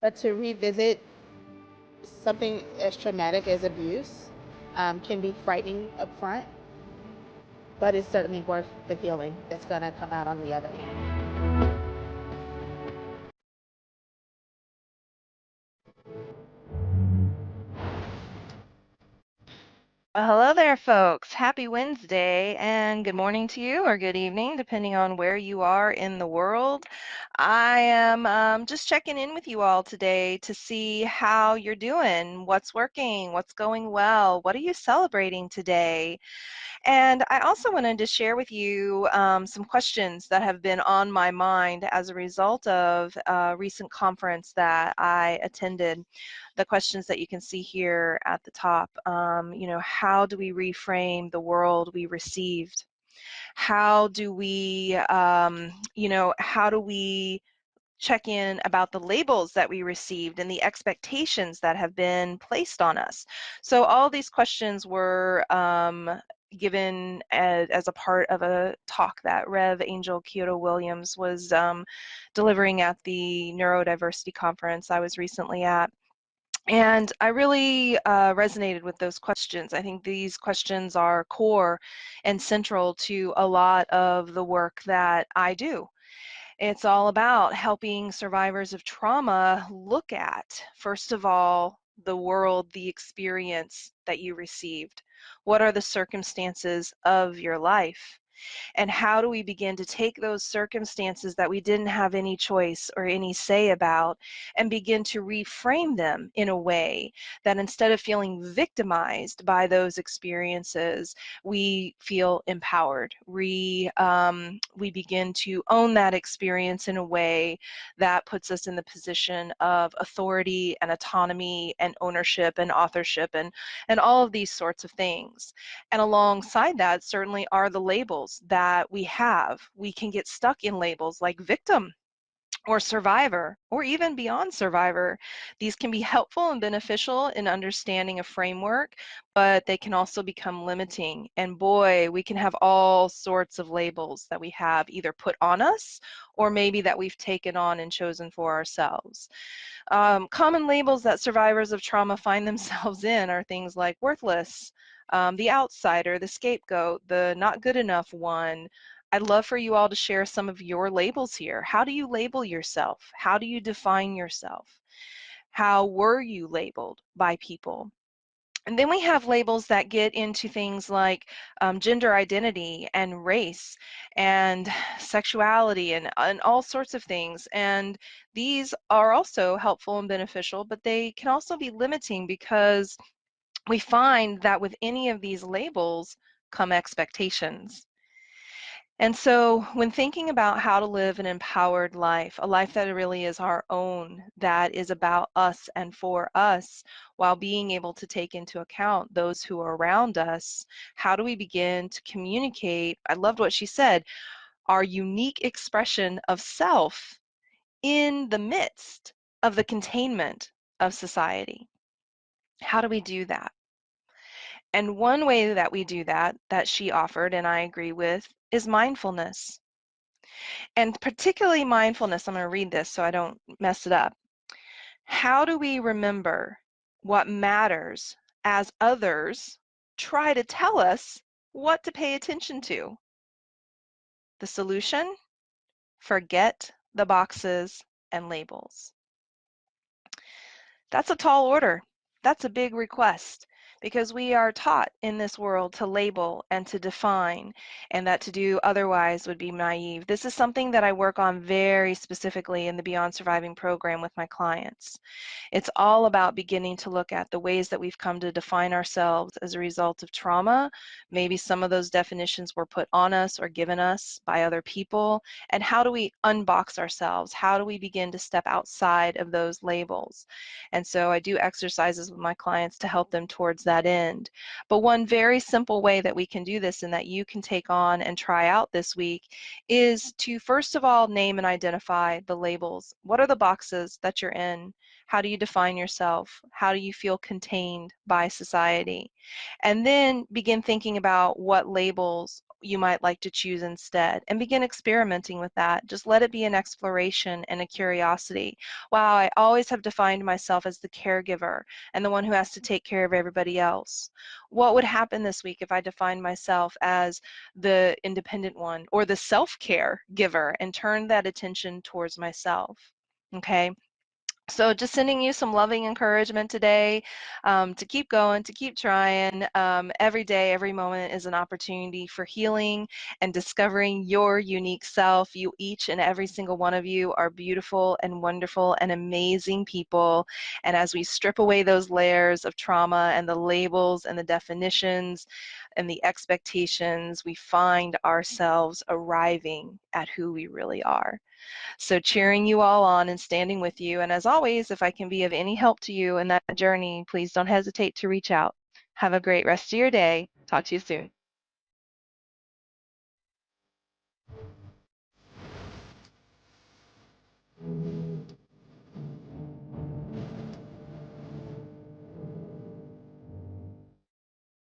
But to revisit something as traumatic as abuse can be frightening up front, but it's certainly worth the healing that's going to come out on the other end. Well, hello there, folks. Happy Wednesday, and good morning to you, or good evening, depending on where you are in the world. I am just checking in with you all today to see how you're doing, what's working, what's going well, what are you celebrating today? And I also wanted to share with you some questions that have been on my mind as a result of a recent conference that I attended. The questions that you can see here at the top, how do we reframe the world we received? How do we, how do we check in about the labels that we received and the expectations that have been placed on us? So all these questions were given as a part of a talk that Rev Angel Kyoto Williams was delivering at the Neurodiversity Conference I was recently at. And I really resonated with those questions. I think these questions are core and central to a lot of the work that I do. It's all about helping survivors of trauma look at, first of all, the world, the experience that you received. What are the circumstances of your life? And how do we begin to take those circumstances that we didn't have any choice or any say about and begin to reframe them in a way that instead of feeling victimized by those experiences, we feel empowered. We begin to own that experience in a way that puts us in the position of authority and autonomy and ownership and authorship and all of these sorts of things. And alongside that certainly are the labels that we have. We can get stuck in labels like victim or survivor, or even beyond survivor. These can be helpful and beneficial in understanding a framework, but they can also become limiting. And boy, we can have all sorts of labels that we have either put on us or maybe that we've taken on and chosen for ourselves. Common labels that survivors of trauma find themselves in are things like worthless, the outsider, the scapegoat, the not good enough one. I'd love for you all to share some of your labels here. How do you label yourself? How do you define yourself? How were you labeled by people? And then we have labels that get into things like gender identity and race and sexuality and all sorts of things. And these are also helpful and beneficial, but they can also be limiting because we find that with any of these labels come expectations. And so when thinking about how to live an empowered life, a life that really is our own, that is about us and for us, while being able to take into account those who are around us, how do we begin to communicate? I loved what she said, our unique expression of self in the midst of the containment of society. How do we do that? And one way that we do that, that she offered and I agree with, is mindfulness. And particularly mindfulness, I'm going to read this so I don't mess it up. How do we remember what matters as others try to tell us what to pay attention to? The solution? Forget the boxes and labels. That's a tall order. That's a big request because we are taught in this world to label and to define, and that to do otherwise would be naive. This is something that I work on very specifically in the Beyond Surviving program with my clients. It's all about beginning to look at the ways that we've come to define ourselves as a result of trauma. Maybe some of those definitions were put on us or given us by other people. And how do we unbox ourselves? How do we begin to step outside of those labels? And so I do exercises with my clients to help them towards that end. But one very simple way that we can do this and that you can take on and try out this week is to first of all name and identify the labels. What are the boxes that you're in? How do you define yourself? How do you feel contained by society? And then begin thinking about what labels you might like to choose instead, and begin experimenting with that. Just let it be an exploration and a curiosity. Wow, I always have defined myself as the caregiver and the one who has to take care of everybody else. What would happen this week if I defined myself as the independent one or the self-care giver and turned that attention towards myself? Okay. So just sending you some loving encouragement today, to keep going, to keep trying. Every day, every moment is an opportunity for healing and discovering your unique self. You, each and every single one of you, are beautiful and wonderful and amazing people. And as we strip away those layers of trauma and the labels and the definitions and the expectations, we find ourselves arriving at who we really are. So cheering you all on and standing with you. And as always, if I can be of any help to you in that journey, please don't hesitate to reach out. Have a great rest of your day. Talk to you soon.